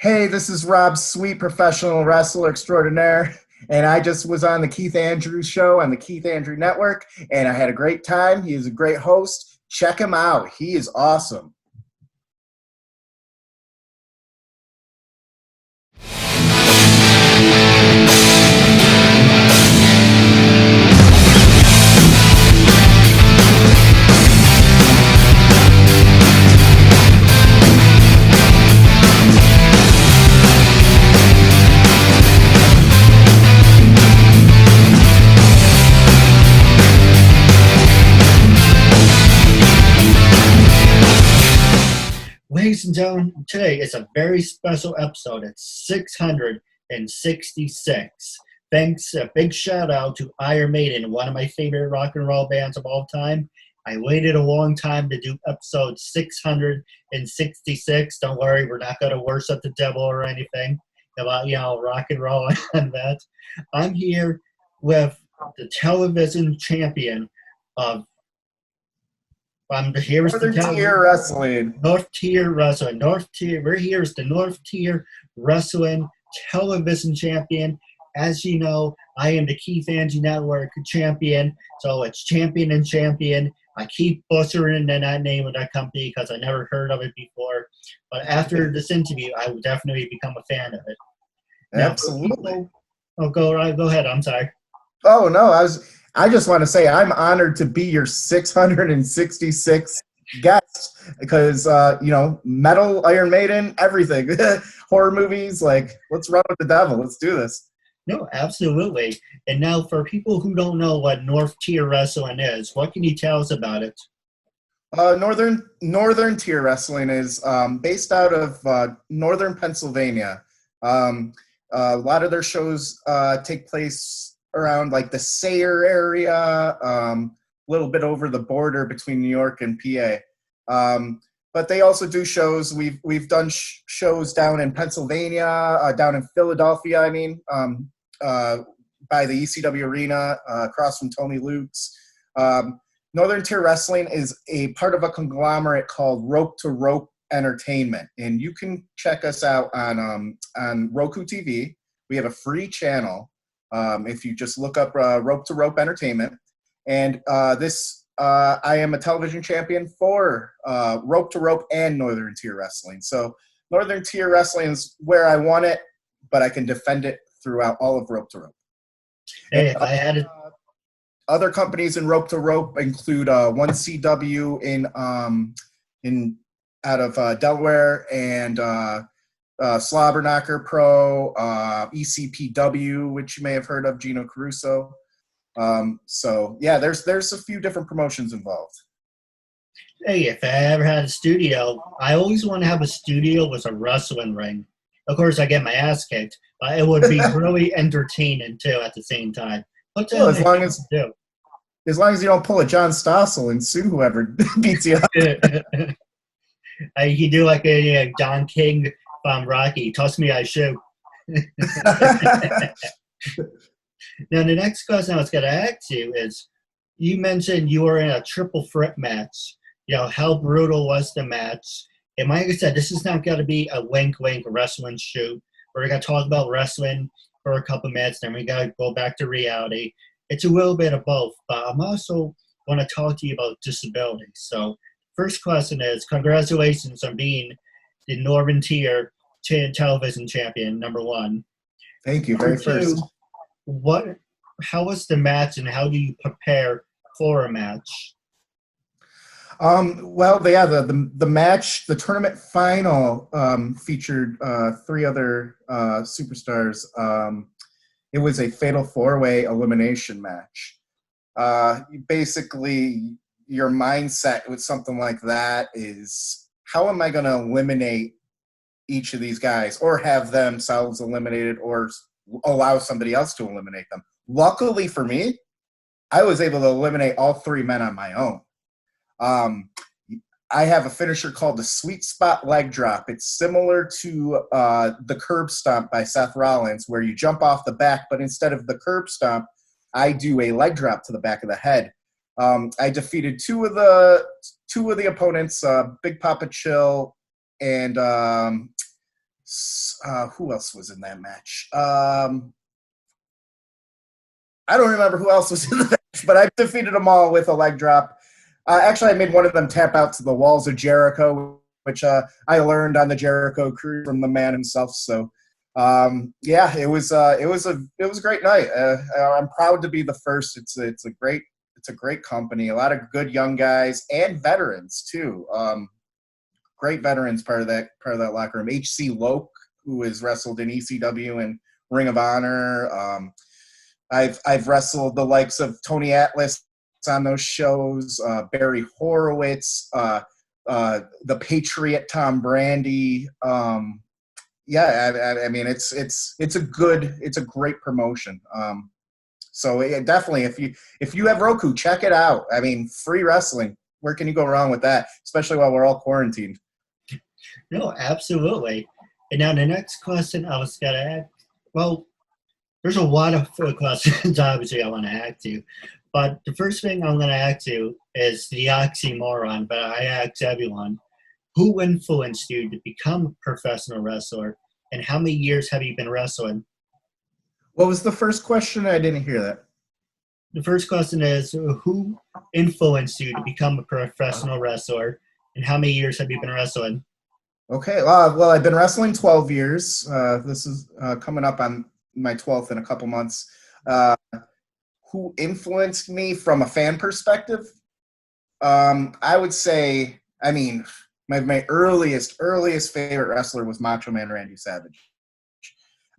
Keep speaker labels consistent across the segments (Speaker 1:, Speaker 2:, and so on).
Speaker 1: Hey, this is Rob Sweet, professional wrestler extraordinaire, and I just was on the Keith Andrews show on the Keith Andrew Network, and I had a great time. He is a great host. Check him out. He is awesome.
Speaker 2: Ladies and gentlemen, today is a very special episode. It's 666. Thanks, a big shout out to Iron Maiden, one of my favorite rock and roll bands of all time. I waited a long time to do episode 666. Don't worry, we're not going to worship the devil or anything about, rock and roll and that. I'm here with the television champion of
Speaker 1: Northern Tier Wrestling.
Speaker 2: North Tier Wrestling. We're here as the North Tier Wrestling television champion. As you know, I am the KeithAndrewNetWork champion. So it's champion and champion. I keep butchering that name of that company because I never heard of it before. But after this interview, I will definitely become a fan of it. Now,
Speaker 1: Absolutely.
Speaker 2: Go ahead. I'm sorry.
Speaker 1: Oh, no, I just want to say I'm honored to be your 666 guest because, metal, Iron Maiden, everything. Horror movies, let's run with the devil. Let's do this.
Speaker 2: No, absolutely. And now for people who don't know what North Tier Wrestling is, what can you tell us about it?
Speaker 1: Northern Tier Wrestling is based out of northern Pennsylvania. A lot of their shows take place around the Sayre area, a little bit over the border between New York and PA. But they also do shows. We've done shows down in Pennsylvania, down in Philadelphia, by the ECW Arena, across from Tony Luke's. Northern Tier Wrestling is a part of a conglomerate called Rope to Rope Entertainment. And you can check us out on Roku TV. We have a free channel. If you just look up Rope to Rope Entertainment. And I am a television champion for Rope to Rope and Northern Tier Wrestling. So Northern Tier Wrestling is where I want it, but I can defend it throughout all of Rope to Rope.
Speaker 2: Hey, if I had it.
Speaker 1: Other companies in Rope to Rope include 1CW in out of Delaware and Slobberknocker Pro, ECPW, which you may have heard of, Gino Caruso. There's a few different promotions involved.
Speaker 2: Hey, if I ever had a studio, I always want to have a studio with a wrestling ring. Of course, I get my ass kicked, but it would be really entertaining too at the same time.
Speaker 1: As long as you don't pull a John Stossel and sue whoever beats you up.
Speaker 2: You do like a Don King from Rocky. Toss me, I shoot. Now, the next question I was going to ask you is, you mentioned you were in a triple threat match. How brutal was the match? And like I said, this is not going to be a wink-wink wrestling shoot. We're going to talk about wrestling for a couple minutes, then we got to go back to reality. It's a little bit of both, but I'm also want to talk to you about disability. So first question is, congratulations on being the Northern Tier television champion, number one.
Speaker 1: Thank you. Very first.
Speaker 2: How was the match, and how do you prepare for a match?
Speaker 1: The match, the tournament final featured three other superstars. It was a fatal four-way elimination match. Basically, your mindset with something like that is, how am I going to eliminate each of these guys, or have themselves eliminated, or allow somebody else to eliminate them? Luckily for me, I was able to eliminate all three men on my own. I have a finisher called the Sweet Spot Leg Drop. It's similar to the Curb Stomp by Seth Rollins, where you jump off the back, but instead of the Curb Stomp, I do a leg drop to the back of the head. I defeated two of the opponents, Big Papa Chill and who else was in that match? I don't remember who else was in the match, but I defeated them all with a leg drop. Actually, I made one of them tap out to the walls of Jericho, which I learned on the Jericho crew from the man himself. So, yeah, it was a great night. I'm proud to be the first. It's a great company. A lot of good young guys and veterans too. Great veterans part of that locker room. H.C. Loke, who has wrestled in ECW and Ring of Honor. I've wrestled the likes of Tony Atlas on those shows, Barry Horowitz, the Patriot Tom Brandy. Yeah, I mean it's a great promotion. So definitely, if you have Roku, check it out. I mean, free wrestling. Where can you go wrong with that? Especially while we're all quarantined.
Speaker 2: No, absolutely. And now the next question I was gonna ask. Well, there's a lot of questions obviously I want to ask you, but the first thing I'm going to ask you is the oxymoron. But I ask everyone, who influenced you to become a professional wrestler, and how many years have you been wrestling?
Speaker 1: What was the first question? I didn't hear that.
Speaker 2: The first question is, who influenced you to become a professional wrestler, and how many years have you been wrestling?
Speaker 1: Okay, well, I've been wrestling 12 years. This is coming up on my 12th in a couple months. Who influenced me from a fan perspective? I would say, I mean, my earliest favorite wrestler was Macho Man Randy Savage.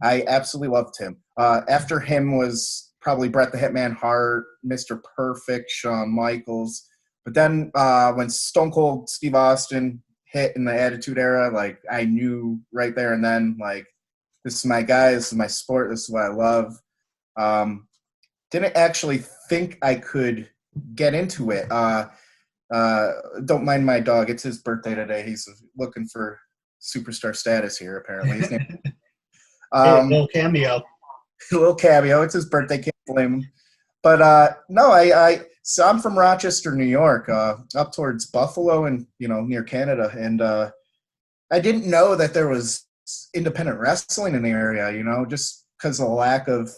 Speaker 1: I absolutely loved him. After him was probably Bret the Hitman Hart, Mr. Perfect, Shawn Michaels. But then when Stone Cold Steve Austin hit in the Attitude Era, like I knew right there and then, like, this is my guy, this is my sport, this is what I love. Didn't actually think I could get into it. Don't mind my dog. It's his birthday today. He's looking for superstar status here, apparently. His name,
Speaker 2: Little cameo.
Speaker 1: little cameo. It's his birthday. Can't blame him. But no, so I'm from Rochester, New York, up towards Buffalo and, near Canada. And I didn't know that there was independent wrestling in the area, just because of the lack of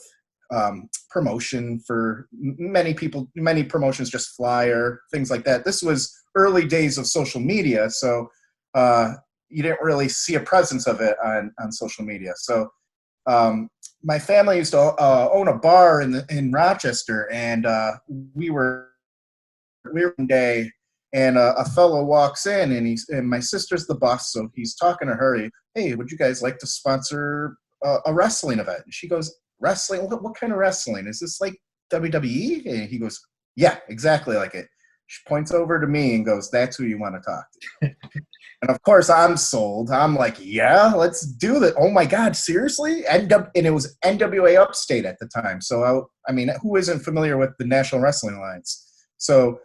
Speaker 1: promotion for many people. Many promotions just flyer, things like that. This was early days of social media, so you didn't really see a presence of it on social media. So my family used to own a bar in Rochester, and we were one day, and a fellow walks in, and my sister's the boss, so he's talking to her. Hey, would you guys like to sponsor a wrestling event? And she goes, wrestling? What kind of wrestling? Is this like WWE? And he goes, yeah, exactly like it. She points over to me and goes, that's who you want to talk to. And of course, I'm sold. I'm like, yeah, let's do that. Oh my God, seriously? And it was NWA Upstate at the time. So, I mean, who isn't familiar with the National Wrestling Alliance? So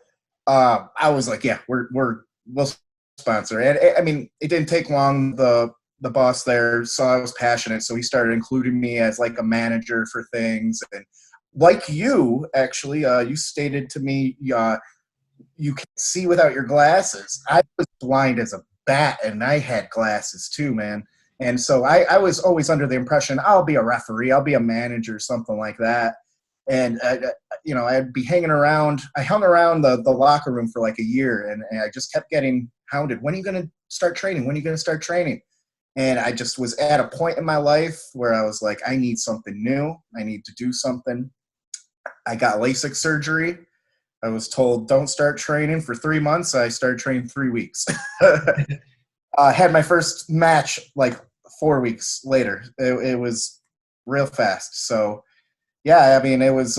Speaker 1: I was like, yeah, we'll sponsor. And I mean, it didn't take long. The boss there saw I was passionate, so he started including me as like a manager for things. And like you, actually, you stated to me, you can see without your glasses. I was blind as a bat, and I had glasses too, man. And so I was always under the impression I'll be a referee, I'll be a manager, something like that. And I'd be hanging around. I hung around the locker room for like a year, and I just kept getting hounded. When are you going to start training? When are you going to start training? And I just was at a point in my life where I was like, I need something new. I need to do something. I got LASIK surgery. I was told, don't start training for 3 months. I started training 3 weeks. Had my first match like 4 weeks later. It was real fast. So, yeah, I mean, it was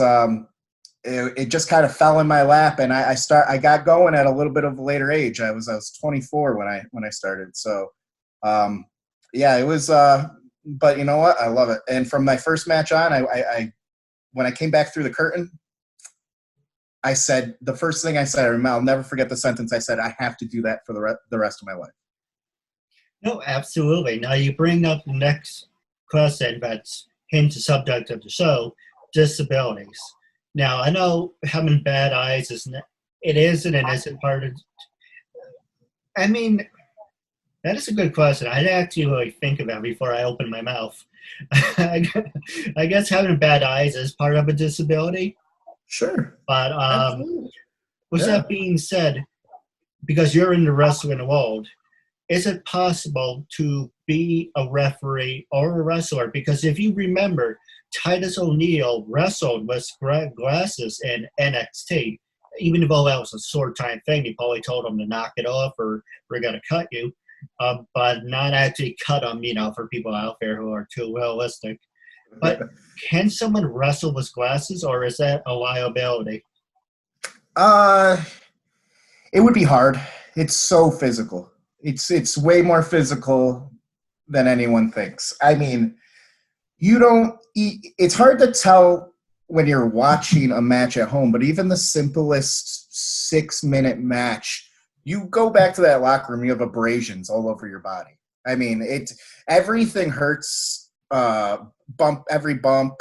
Speaker 1: it just kind of fell in my lap, and I got going at a little bit of a later age. I was 24 when I started. So, yeah, it was. But you know what? I love it. And from my first match on, I when I came back through the curtain, I said, the first thing I said, I'll never forget the sentence I said, I have to do that for the rest of my life. No,
Speaker 2: absolutely. Now you bring up the next question that's hence the subject of the show, disabilities. Now, I know having bad eyes isn't part of, I mean, That is a good question. I'd actually really think about before I open my mouth. I guess having bad eyes is part of a disability.
Speaker 1: Sure.
Speaker 2: But
Speaker 1: Absolutely.
Speaker 2: with
Speaker 1: Yeah.
Speaker 2: that being said, because you're in the wrestling world, is it possible to be a referee or a wrestler? Because if you remember, Titus O'Neil wrestled with glasses in NXT. Even though that was a short time thing, he probably told him to knock it off or we're going to cut you. But not actually cut them, for people out there who are too realistic. But can someone wrestle with glasses, or is that a liability?
Speaker 1: It would be hard. It's so physical. It's way more physical than anyone thinks. I mean, it's hard to tell when you're watching a match at home, but even the simplest 6-minute match, you go back to that locker room, you have abrasions all over your body. I mean, everything hurts. Every bump,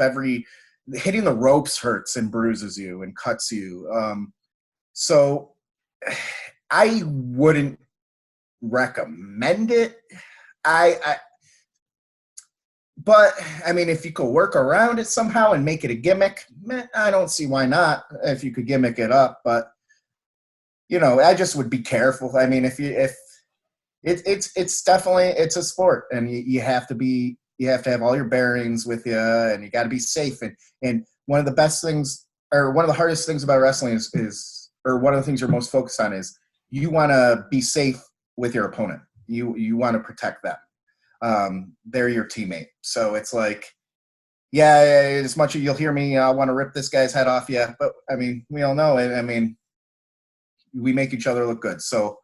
Speaker 1: hitting the ropes hurts and bruises you and cuts you. So I wouldn't recommend it. But I mean, if you could work around it somehow and make it a gimmick, I don't see why not. If you could gimmick it up, but I just would be careful. I mean, it's definitely it's a sport, and you have to have all your bearings with you, and you got to be safe. And one of the best things, or one of the hardest things about wrestling is or one of the things you're most focused on is you want to be safe with your opponent. You want to protect them. They're your teammate. So it's like, yeah, as much as you'll hear me, I want to rip this guy's head off. Yeah. But I mean, we all know it. I mean, we make each other look good. So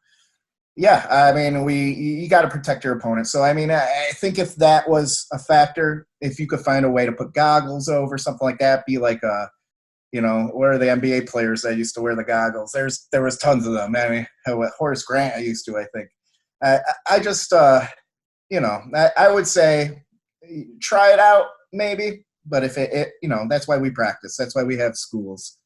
Speaker 1: yeah, I mean, you got to protect your opponent. So, I mean, I think if that was a factor, if you could find a way to put goggles over, something like that, be like where are the NBA players that used to wear the goggles? There was tons of them. I mean, Horace Grant used to, I think. I just, I would say try it out maybe, but if that's why we practice. That's why we have schools.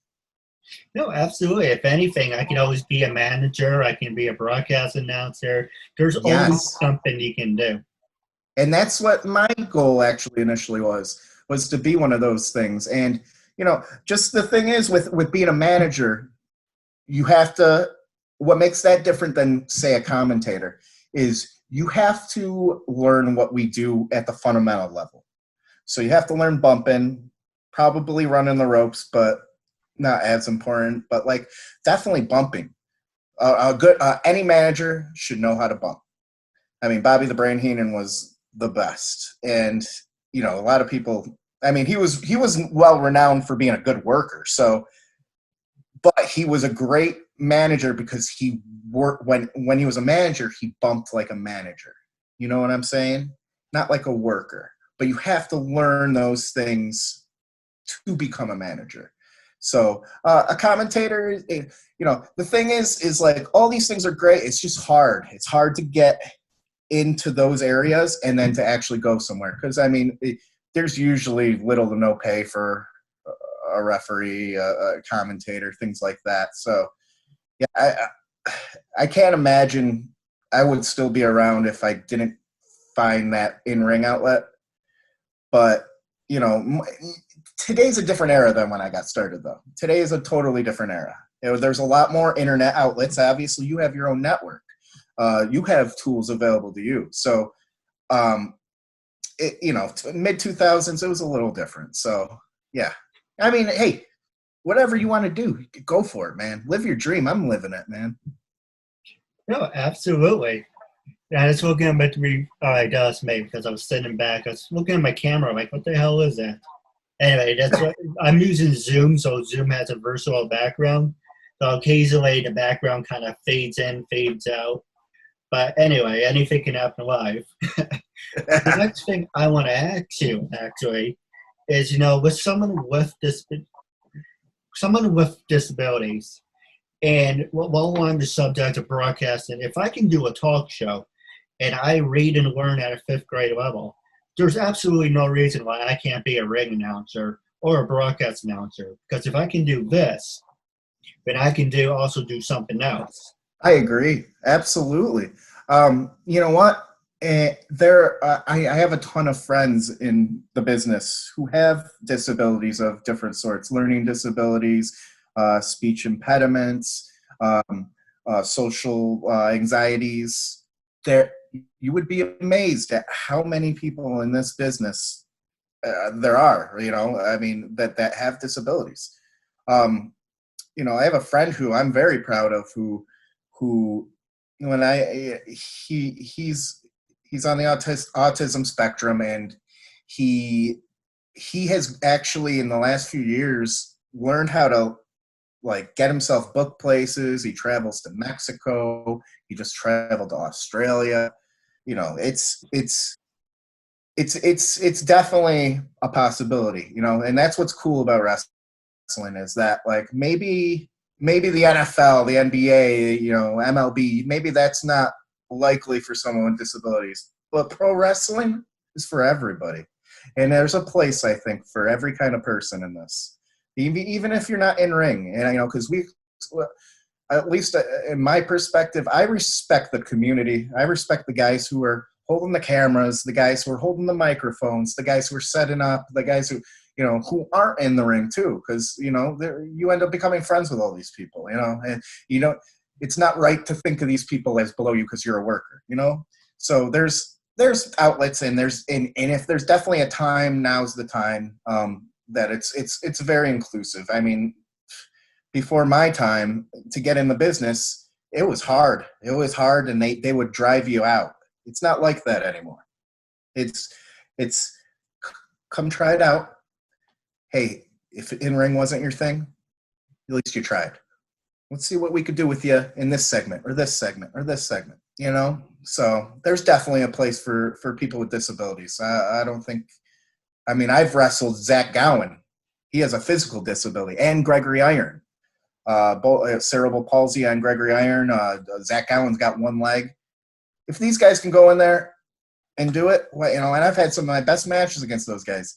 Speaker 2: No, absolutely. If anything, I can always be a manager. I can be a broadcast announcer. There's always something you can do.
Speaker 1: And that's what my goal actually initially was to be one of those things. And, just the thing is with being a manager, you have to, what makes that different than, say, a commentator is you have to learn what we do at the fundamental level. So you have to learn bumping, probably running the ropes, but not as important, but like definitely bumping. Any manager should know how to bump. I mean, Bobby the Brain Heenan was the best. And, a lot of people, I mean, he was well renowned for being a good worker. So, but he was a great manager because he worked when he was a manager, he bumped like a manager. You know what I'm saying? Not like a worker, but you have to learn those things to become a manager. So a commentator, the thing is like all these things are great. It's just hard. It's hard to get into those areas and then to actually go somewhere. Because, I mean, there's usually little to no pay for a referee, a commentator, things like that. So, yeah, I can't imagine I would still be around if I didn't find that in-ring outlet. But, today's a different era than when I got started, though. Today is a totally different era. There's a lot more internet outlets. Obviously, you have your own network. You have tools available to you. So, mid-2000s, it was a little different. So, yeah. I mean, hey, whatever you want to do, go for it, man. Live your dream. I'm living it, man.
Speaker 2: No, absolutely. I was looking at because I was sitting back. I was looking at my camera, like, what the hell is that? Anyway, that's what I'm using Zoom, so Zoom has a virtual background. So occasionally the background kind of fades in, fades out. But anyway, anything can happen live. The next thing I want to ask you, actually, is with someone with disabilities, and while on the subject of broadcasting, if I can do a talk show and I read and learn at a 5th grade level, there's absolutely no reason why I can't be a ring announcer or a broadcast announcer. Because if I can do this, then I can also do something else.
Speaker 1: I agree. Absolutely. You know what? I have a ton of friends in the business who have disabilities of different sorts, learning disabilities, speech impediments, social anxieties. There, you would be amazed at how many people in this business there are. I mean, that have disabilities. Um, I have a friend who I'm very proud of who when I he's on the autism spectrum, and he has actually in the last few years learned how to like get himself booked places. He travels to Mexico. He just traveled to Australia. It's definitely a possibility, and that's what's cool about wrestling is that like maybe the NFL, the NBA, MLB, maybe that's not likely for someone with disabilities, but pro wrestling is for everybody, and there's a place I think for every kind of person in this, even if you're not in ring, and because at least in my perspective, I respect the community. I respect the guys who are holding the cameras, the guys who are holding the microphones, the guys who are setting up, the guys who aren't in the ring too, because you end up becoming friends with all these people, and it's not right to think of these people as below you because you're a worker, So there's outlets, and and if there's definitely a time, now's the time, that it's very inclusive. I mean, before my time to get in the business, it was hard. It was hard, and they would drive you out. It's not like that anymore. It's come try it out. Hey, if in-ring wasn't your thing, at least you tried. Let's see what we could do with you in this segment or this segment or this segment, So there's definitely a place for people with disabilities. I don't think, I've wrestled Zach Gowen. He has a physical disability, and Gregory Iron. Both cerebral palsy on Gregory Iron. Zach Gowen's got one leg. If these guys can go in there and do it, and I've had some of my best matches against those guys.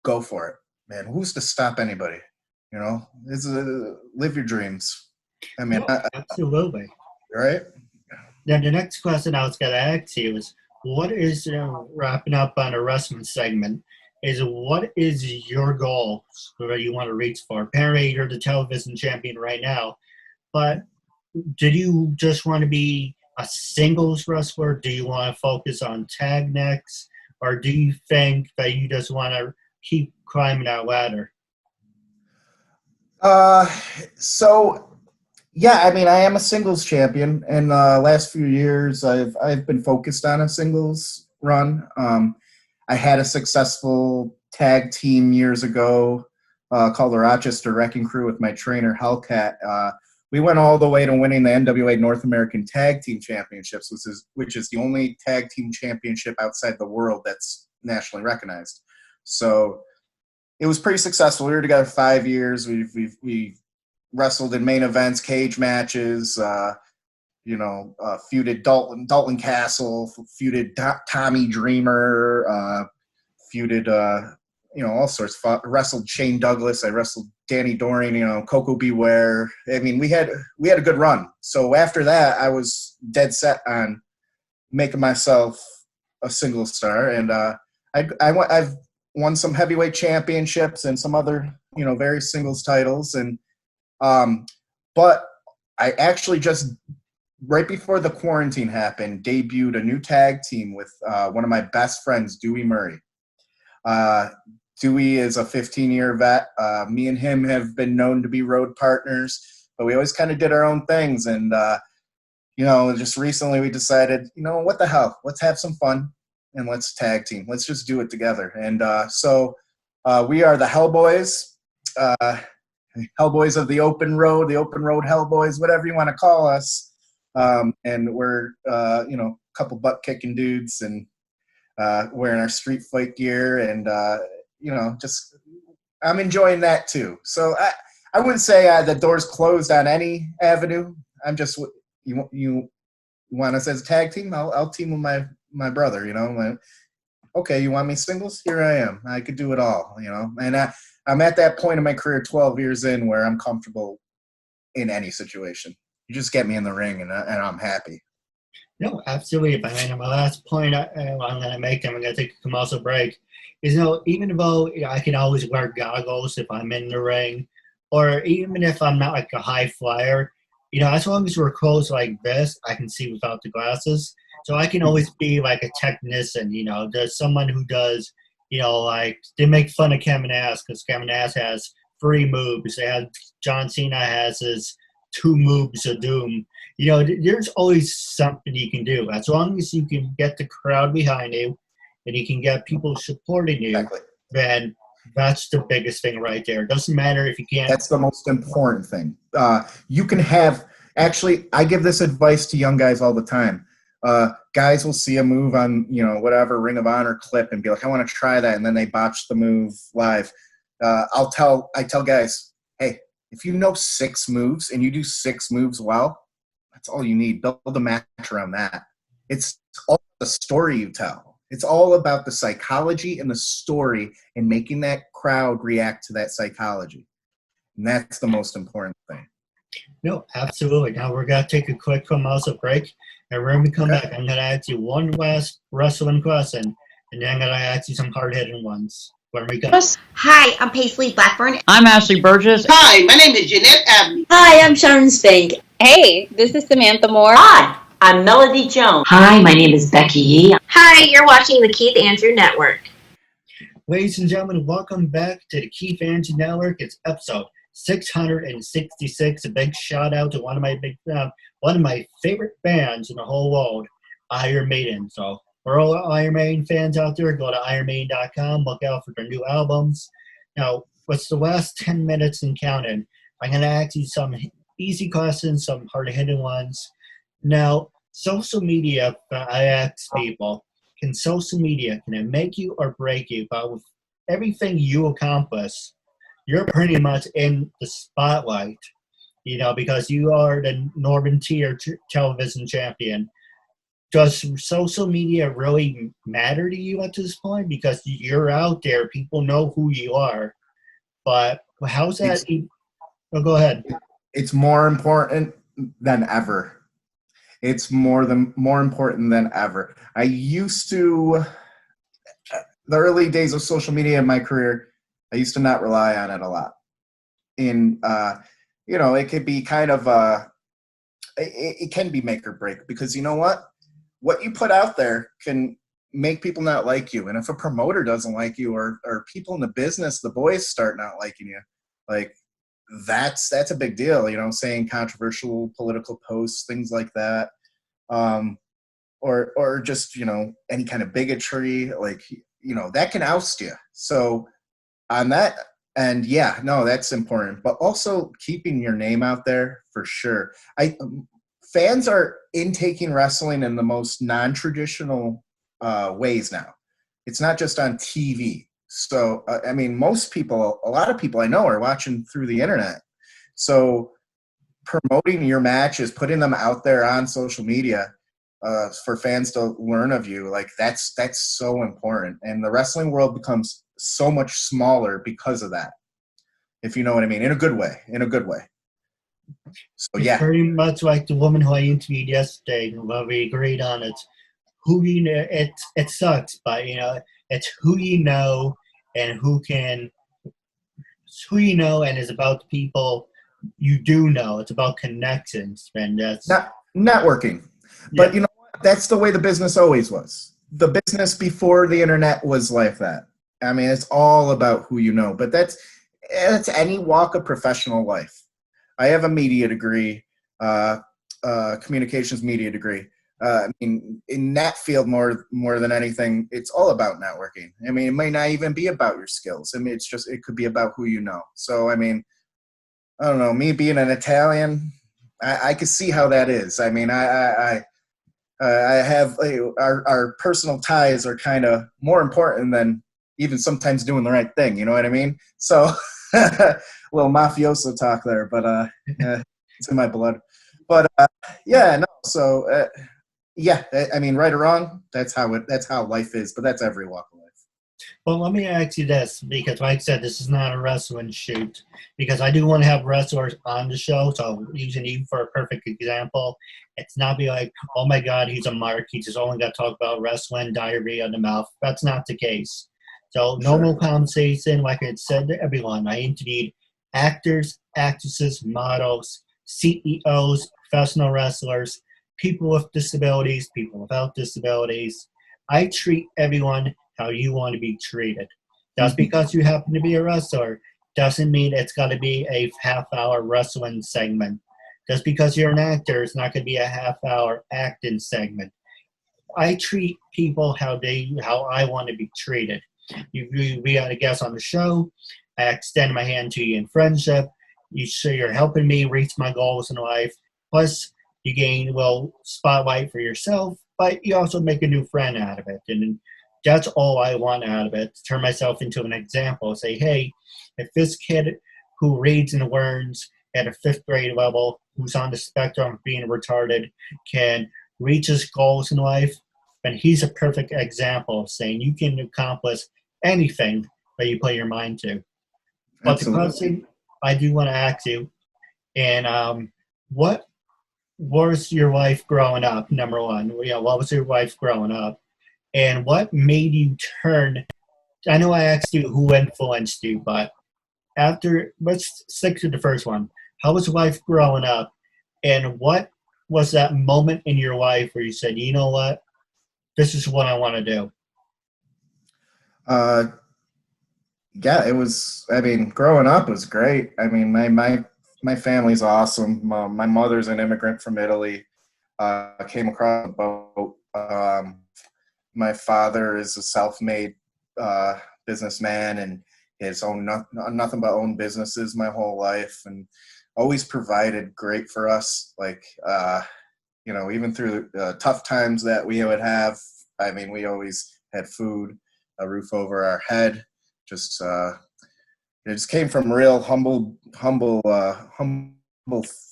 Speaker 1: Go for it, man. Who's to stop anybody? Live your dreams.
Speaker 2: No, absolutely.
Speaker 1: Right?
Speaker 2: Then the next question I was going to ask you is, what is, wrapping up on a wrestling segment, what is your goal that you want to reach for? Apparently, you're the television champion right now, but did you just want to be a singles wrestler? Do you want to focus on tag next? Or do you think that you just want to keep climbing that ladder?
Speaker 1: So yeah, I am a singles champion, and last few years I've been focused on a singles run. I had a successful tag team years ago called the Rochester Wrecking Crew with my trainer Hellcat. We went all the way to winning the NWA North American Tag Team Championships, which is the only tag team championship outside the world that's nationally recognized. So it was pretty successful. We were together 5 years. We wrestled in main events, cage matches. Feuded Dalton Castle, feuded Tommy Dreamer, feuded all sorts. Wrestled Shane Douglas. I wrestled Danny Doring. Coco Beware. We had a good run. So after that, I was dead set on making myself a single star, and I've won some heavyweight championships and some other various singles titles, and but I actually just right before the quarantine happened, debuted a new tag team with one of my best friends, Dewey Murray. Dewey is a 15-year vet. Me and him have been known to be road partners, but we always kind of did our own things. And, just recently we decided, what the hell? Let's have some fun and let's tag team. Let's just do it together. And so we are the Hellboys. Hellboys of the Open Road Hellboys, whatever you want to call us. And we're, a couple butt-kicking dudes and wearing our street fight gear. And, just I'm enjoying that too. So I wouldn't say the door's closed on any avenue. I'm just, you want us as a tag team? I'll team with my brother, okay, you want me singles? Here I am. I could do it all, and I'm at that point in my career 12 years in where I'm comfortable in any situation. You just get me in the ring, and I'm happy.
Speaker 2: No, absolutely. But my last point I'm going to make, I'm going to take a commercial break, is, even though I can always wear goggles if I'm in the ring, or even if I'm not like a high flyer, as long as we're close like this, I can see without the glasses. So I can always be like a technician. There's someone who does, like they make fun of Kevin Nash because Kevin Nash has 3 moves. John Cena has his 2 moves of doom. There's always something you can do. As long as you can get the crowd behind you and you can get people supporting you,
Speaker 1: Exactly.
Speaker 2: then that's the biggest thing right there. It doesn't matter if you can't.
Speaker 1: That's the most important thing. You can have, actually, I give this advice to young guys all the time. Guys will see a move on, whatever Ring of Honor clip and be like, I want to try that. And then they botch the move live. I tell guys, hey, if you know 6 moves and you do 6 moves well, that's all you need. Build a match around that. It's all the story you tell. It's all about the psychology and the story and making that crowd react to that psychology. And that's the most important thing.
Speaker 2: No, absolutely. Now we're going to take a quick commercial break. And when we come back, I'm going to ask you one last wrestling question. And then I'm going to ask you some hard-hitting ones. When we go.
Speaker 3: Hi, I'm Paisley Blackburn.
Speaker 4: I'm Ashley Burgess.
Speaker 5: Hi, my name is Jeanette Abney.
Speaker 6: Hi, I'm Sharon Spank.
Speaker 7: Hey, this is Samantha Moore.
Speaker 8: Hi, I'm Melody Jones.
Speaker 9: Hi, my name is Becky Yee.
Speaker 10: Hi, you're watching the Keith Andrew Network.
Speaker 2: Ladies and gentlemen, welcome back to the Keith Andrew Network. It's episode 666. A big shout out to one of my favorite bands in the whole world, Iron Maiden. So for all Iron Maiden fans out there, go to ironmaiden.com, look out for their new albums. Now, what's the last 10 minutes and counting? I'm going to ask you some easy questions, some hard-hitting ones. Now, social media, I ask people, can it make you or break you? But with everything you accomplish, you're pretty much in the spotlight, because you are the Northern Tier television champion. Does social media really matter to you at this point? Because you're out there, people know who you are. But how's that? Go ahead.
Speaker 1: It's more important than ever. It's more important than ever. I used to, the early days of social media in my career, I used to not rely on it a lot. It could be kind of, it can be make or break, because you know what? What you put out there can make people not like you. And if a promoter doesn't like you, or people in the business, the boys start not liking you, like that's a big deal, saying controversial political posts, things like that. Or just, any kind of bigotry, that can oust you. So on that end, that's important. But also keeping your name out there for sure. Fans are intaking wrestling in the most non-traditional ways now. It's not just on TV. So, most people, a lot of people I know are watching through the internet. So promoting your matches, putting them out there on social media for fans to learn of you, that's so important. And the wrestling world becomes so much smaller because of that, if you know what I mean, in a good way. So yeah.
Speaker 2: It's pretty much like the woman who I interviewed yesterday, where we agreed on it. It sucks, but it's who you know and and it's about the people you do know. It's about connections, and that's
Speaker 1: networking.
Speaker 2: Yeah.
Speaker 1: But you know what? That's the way the business always was. The business before the internet was like that. It's all about who you know. But that's any walk of professional life. I have a media degree, communications media degree. In that field, more than anything, it's all about networking. It may not even be about your skills. It could be about who you know. So, I don't know, me being an Italian, I could see how that is. I have our personal ties are kind of more important than even sometimes doing the right thing. You know what I mean? So, a little mafioso talk there, but it's in my blood. But So right or wrong, that's how life is. But that's every walk of life.
Speaker 2: Well, let me ask you this, because like I said, this is not a wrestling shoot, because I do want to have wrestlers on the show, so using you for a perfect example, it's not be like, oh my God, he's a mark, he just only got to talk about wrestling, diarrhea in the mouth. That's not the case. So normal conversation, like I said to everyone, I interviewed actors, actresses, models, CEOs, professional wrestlers, people with disabilities, people without disabilities. I treat everyone how you want to be treated. Just because you happen to be a wrestler doesn't mean it's got to be a half-hour wrestling segment. Just because you're an actor, it's not going to be a half-hour acting segment. I treat people how I want to be treated. We got a guest on the show. I extend my hand to you in friendship. You show you're helping me reach my goals in life. Plus, you gain spotlight for yourself, but you also make a new friend out of it. And that's all I want out of it. Turn myself into an example. Say, hey, if this kid who reads and learns at a fifth grade level, who's on the spectrum of being retarded, can reach his goals in life, then he's a perfect example of saying you can accomplish anything that you put your mind to. But the question I do want to ask you, and what was your life growing up, number one? What was your life growing up? And what made you turn? I know I asked you who influenced you, but let's stick to the first one. How was life growing up? And what was that moment in your life where you said, you know what? This is what I want to do?
Speaker 1: Yeah, it was, I mean, growing up was great. I mean, my family's awesome. My mother's an immigrant from Italy. Came across the boat. My father is a self-made businessman and has owned nothing but owned businesses my whole life, and always provided great for us. Like, even through tough times that we would have, I mean, we always had food, a roof over our head. It just came from real humble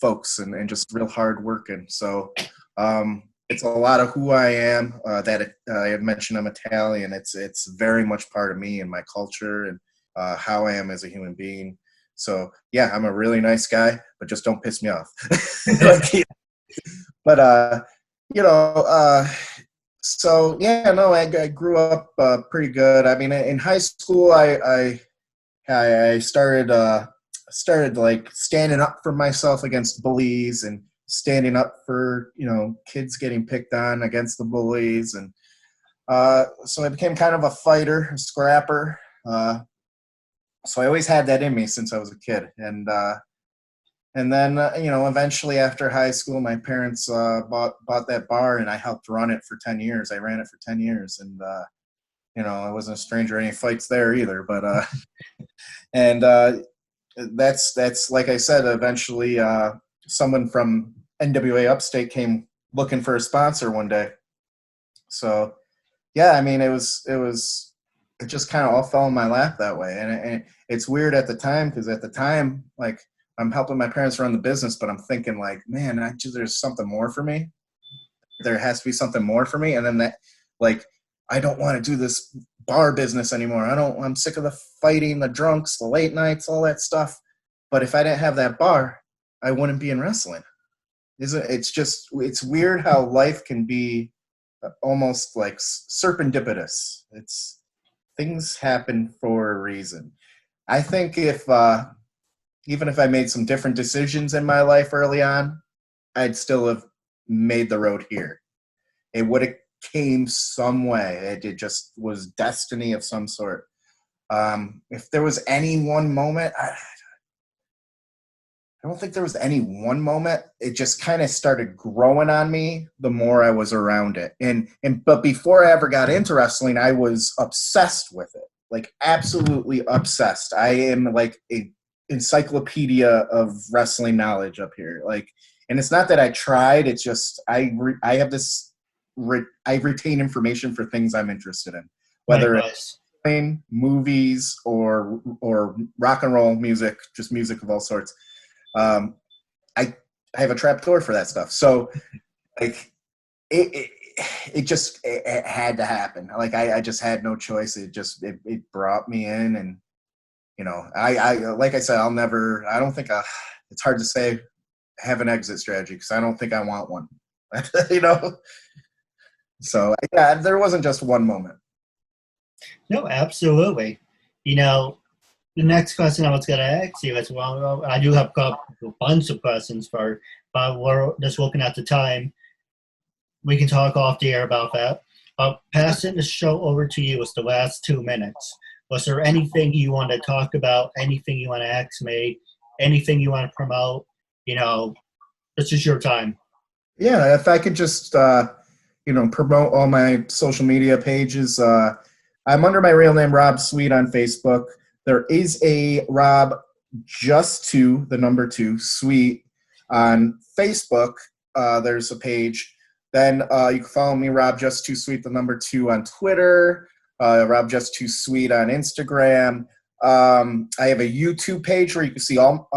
Speaker 1: folks and just real hard working. So it's a lot of who I am. That I had mentioned I'm Italian. It's very much part of me and my culture and how I am as a human being. So yeah, I'm a really nice guy, but just don't piss me off. So yeah, no, I grew up pretty good. I mean, in high school, I started like standing up for myself against bullies and standing up for kids getting picked on against the bullies, and so I became kind of a fighter, a scrapper. So I always had that in me since I was a kid, and then eventually after high school, my parents bought that bar, and I helped run it for 10 years. I ran it for 10 years, and I wasn't a stranger to any fights there either. But and that's like I said. Eventually, someone from NWA Upstate came looking for a sponsor one day. So yeah, I mean, it just kind of all fell in my lap that way, and it's weird at the time, because at the time, like, I'm helping my parents run the business, but I'm thinking like, man, there's something more for me. There has to be something more for me. And then that, like, I don't want to do this bar business anymore. I'm sick of the fighting, the drunks, the late nights, all that stuff. But if I didn't have that bar, I wouldn't be in wrestling. It's weird how life can be almost like serendipitous. Things happen for a reason. I think even if I made some different decisions in my life early on, I'd still have made the road here. It would have came some way. It just was destiny of some sort. If there was any one moment, I don't think there was any one moment. It just kind of started growing on me the more I was around it. But before I ever got into wrestling, I was obsessed with it. Like, absolutely obsessed. I am like a encyclopedia of wrestling knowledge up here. Like, and it's not that I tried. It's just I have this. I retain information for things I'm interested in, whether it's movies or rock and roll music, just music of all sorts. I have a trap door for that stuff. So, like, it had to happen. Like I just had no choice. It brought me in, and I like I said, I don't think it's hard to say have an exit strategy because I don't think I want one. So yeah, there wasn't just one moment.
Speaker 2: No, absolutely. The next question I was going to ask you as well, I do have a bunch of questions but we're just looking at the time. We can talk off the air about that. Passing the show over to you was the last 2 minutes. Was there anything you want to talk about, anything you want to ask me, anything you want to promote? This is your time.
Speaker 1: Yeah, if I could just, promote all my social media pages. I'm under my real name, Rob Sweet, on Facebook. There is a Rob the number 2, Sweet, on Facebook. There's a page. Then you can follow me, Rob Just Too Sweet, the number 2, on Twitter. Rob Just Too Sweet on Instagram. I have a YouTube page where you can see all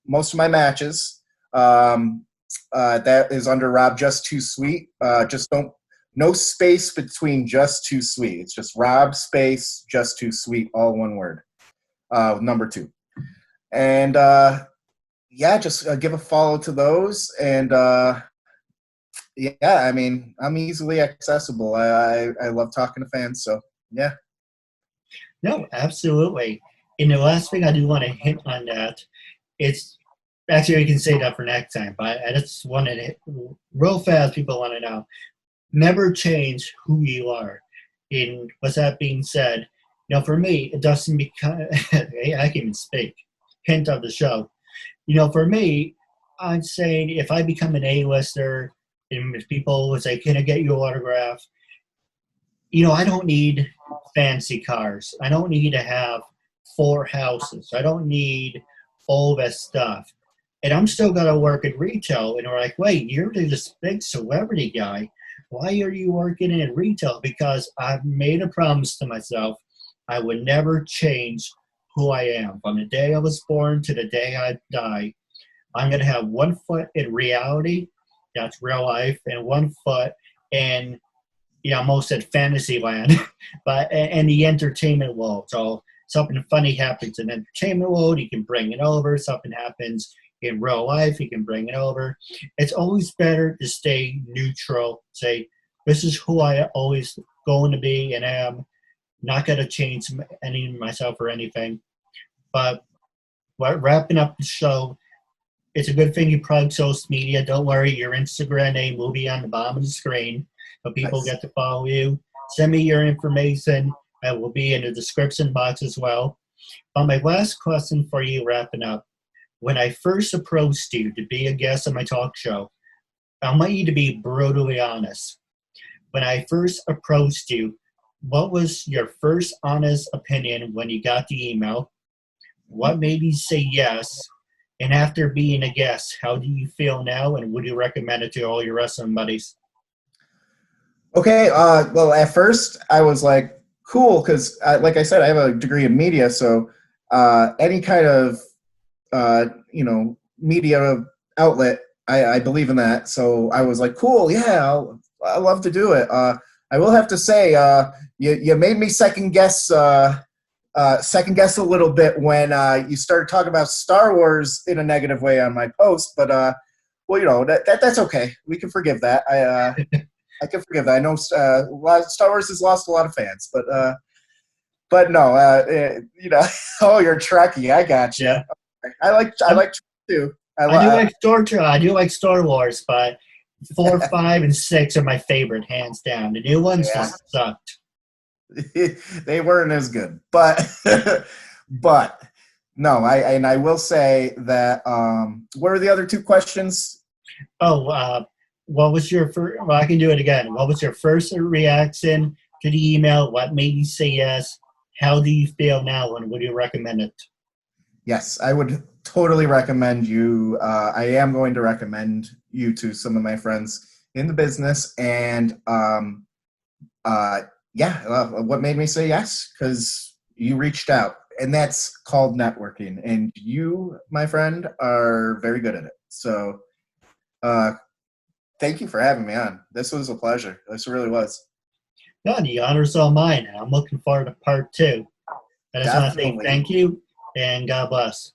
Speaker 1: most of my matches. That is under Rob Just Too Sweet. No space between Just Too Sweet. It's just Rob space Just Too Sweet, all one word. Number 2. And just give a follow to those. And I mean, I'm easily accessible. I love talking to fans. So yeah.
Speaker 2: No, absolutely. And the last thing I do want to hit on that, it's actually we can say that for next time, but I just wanted to real fast. People want to know, never change who you are. And with that being said, for me, it doesn't become. I can't even speak. Hint of the show. For me, I'm saying if I become an A-lister, and if people would say, "Can I get your autograph?" I don't need fancy cars. I don't need to have 4 houses. I don't need all that stuff. And I'm still going to work in retail. And we're like, wait, you're this big celebrity guy. Why are you working in retail? Because I've made a promise to myself I would never change who I am. From the day I was born to the day I die, I'm going to have 1 foot in reality, that's real life, and 1 foot in most at fantasy land, but in the entertainment world. So something funny happens in entertainment world, you can bring it over. Something happens in real life, you can bring it over. It's always better to stay neutral. Say, this is who I always going to be and am. Not going to change any of myself or anything. But wrapping up the show, it's a good thing you plug social media. Don't worry, your Instagram name will be on the bottom of the screen. So people get to follow you. Send me your information. It will be in the description box as well. But my last question for you, wrapping up. When I first approached you to be a guest on my talk show, I want you to be brutally honest. When I first approached you, what was your first honest opinion when you got the email? What made you say yes? And after being a guest, how do you feel now? And would you recommend it to all your wrestling buddies?
Speaker 1: Okay, well, at first I was like, cool, because like I said, I have a degree in media, so any kind of, media outlet, I believe in that. So I was like, cool, yeah, I'll love to do it. I will have to say, you made me second guess a little bit when you started talking about Star Wars in a negative way on my post, but that's okay. We can forgive that. I can forgive that. I know Star Wars has lost a lot of fans, but no, oh, you're Trekkie. I got you.
Speaker 2: Yeah.
Speaker 1: I like Trek too.
Speaker 2: I do like Star Wars, but 4, 5, and 6 are my favorite, hands down. The new ones just sucked.
Speaker 1: They weren't as good, but no. I will say that. What are the other 2 questions?
Speaker 2: What was your first? Well, I can do it again. What was your first reaction to the email? What made you say yes? How do you feel now, and would you recommend it?
Speaker 1: Yes, I would totally recommend you. I am going to recommend you to some of my friends in the business, and what made me say yes? Because you reached out, and that's called networking, and you, my friend, are very good at it. So Thank you for having me on. This was a pleasure. This really was.
Speaker 2: No, the honor's all mine, and I'm looking forward to part 2. I just want to say
Speaker 1: Definitely.
Speaker 2: thank you, and God bless.